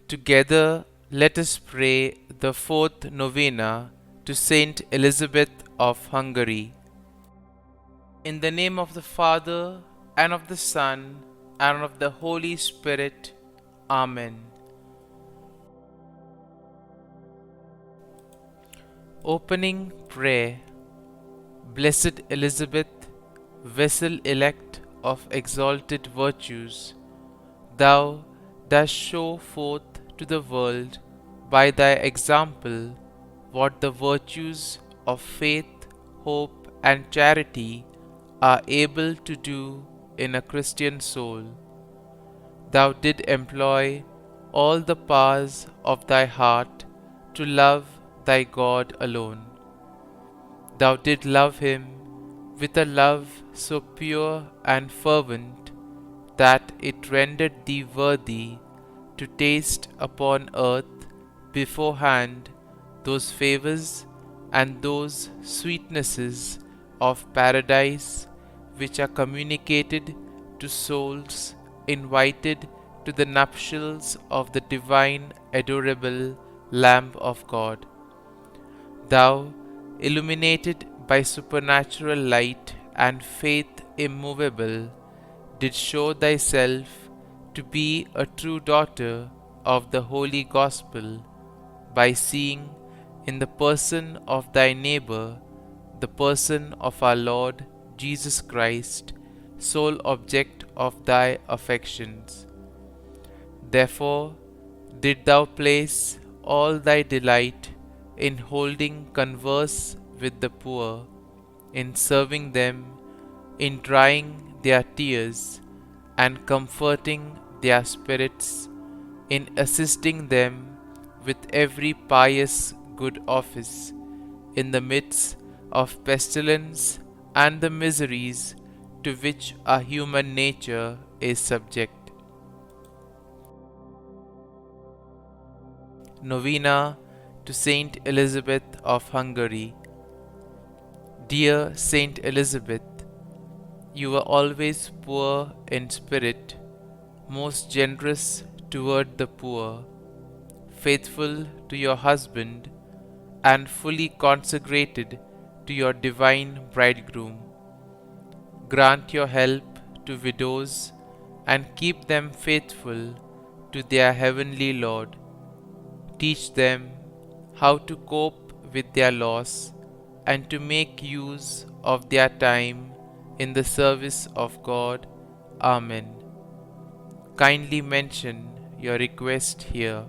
Together, let us pray the fourth novena to St Elizabeth of Hungary. In the name of the Father, and of the Son, and of the Holy Spirit. Amen. Opening Prayer. Blessed Elizabeth, vessel elect of exalted virtues, thou dost show forth to the world by thy example what the virtues of faith, hope, and charity are able to do in a Christian soul. Thou did employ all the powers of thy heart to love thy God alone. Thou did love him with a love so pure and fervent that it rendered thee worthy to taste upon earth beforehand those favours and those sweetnesses of paradise which are communicated to souls invited to the nuptials of the divine adorable Lamb of God. Thou, illuminated by supernatural light and faith immovable, did show thyself to be a true daughter of the Holy Gospel by seeing in the person of thy neighbour the person of our Lord Jesus Christ, sole object of thy affections. Therefore did thou place all thy delight in holding converse with the poor, in serving them, in drying their tears, and comforting their spirits, in assisting them with every pious good office, in the midst of pestilence and the miseries to which our human nature is subject. Novena to St Elizabeth of Hungary. Dear St Elizabeth, you were always poor in spirit, most generous toward the poor, faithful to your husband, and fully consecrated to your divine bridegroom. Grant your help to widows and keep them faithful to their heavenly Lord. Teach them how to cope with their loss and to make use of their time in the service of God. Amen. Kindly mention your request here.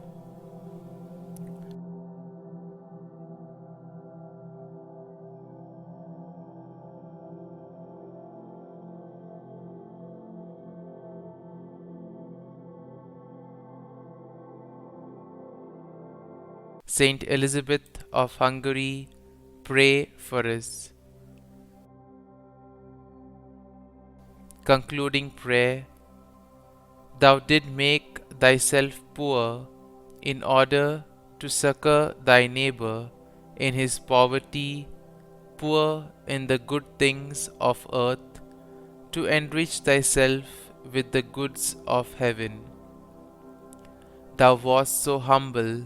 Saint Elizabeth of Hungary, pray for us. Concluding prayer. Thou did make thyself poor in order to succor thy neighbour in his poverty, poor in the good things of earth, to enrich thyself with the goods of heaven. Thou wast so humble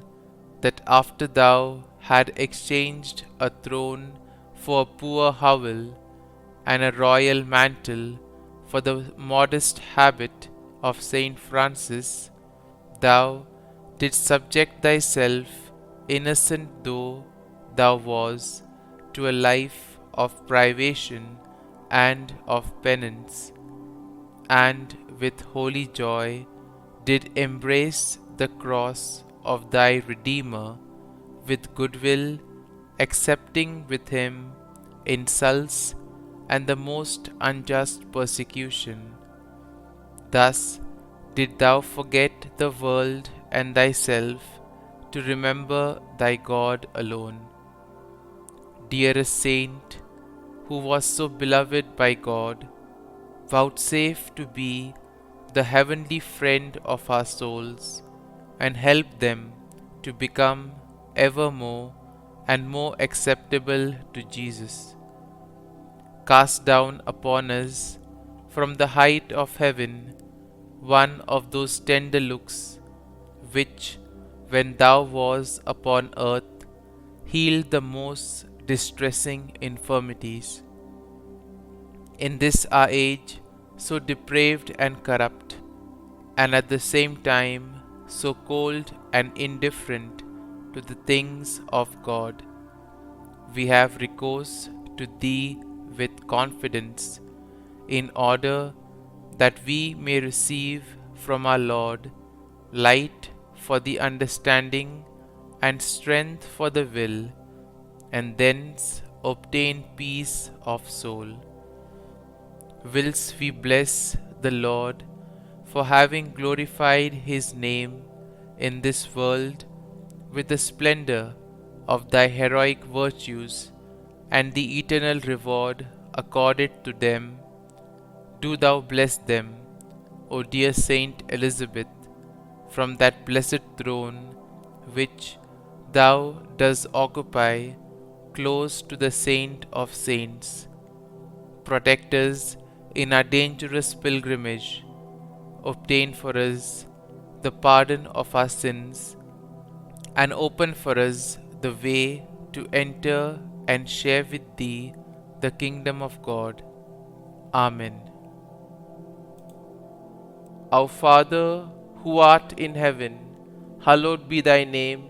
that after thou had exchanged a throne for a poor hovel and a royal mantle for the modest habit of Saint Francis, thou didst subject thyself, innocent though thou was, to a life of privation and of penance, and with holy joy did embrace the cross of thy Redeemer with goodwill, accepting with him insults and the most unjust persecution. Thus did thou forget the world and thyself to remember thy God alone. Dearest Saint, who was so beloved by God, vouchsafe to be the heavenly friend of our souls, and help them to become ever more and more acceptable to Jesus. Cast down upon us from the height of heaven one of those tender looks which, when thou was upon earth, healed the most distressing infirmities. In this our age, so depraved and corrupt, and at the same time so cold and indifferent to the things of God, we have recourse to Thee with confidence, in order that we may receive from our Lord light for the understanding and strength for the will, and thence obtain peace of soul. Whilst we bless the Lord for having glorified His name in this world with the splendor of Thy heroic virtues and the eternal reward accorded to them, do Thou bless them, O dear Saint Elizabeth, from that blessed throne which Thou dost occupy close to the Saint of Saints. Protect us in our dangerous pilgrimage, obtain for us the pardon of our sins, and open for us the way to enter and share with Thee the kingdom of God. Amen. Our Father, who art in heaven, hallowed be Thy name.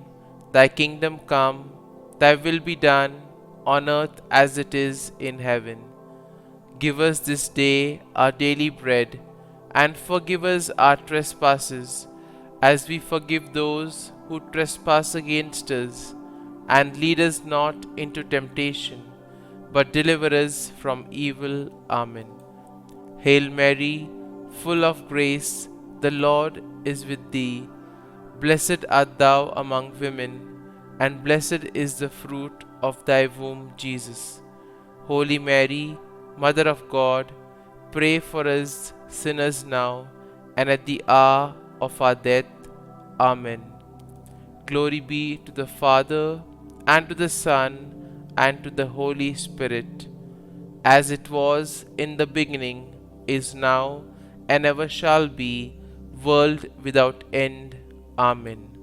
Thy kingdom come, Thy will be done, on earth as it is in heaven. Give us this day our daily bread, and forgive us our trespasses, as we forgive those who trespass against us. And lead us not into temptation, but deliver us from evil. Amen. Hail Mary, full of grace, the Lord is with thee. Blessed art thou among women, and blessed is the fruit of thy womb, Jesus. Holy Mary, Mother of God, pray for us sinners now and at the hour of our death. Amen. Glory be to the Father, and to the Son, and to the Holy Spirit, as it was in the beginning, is now, and ever shall be, world without end. Amen.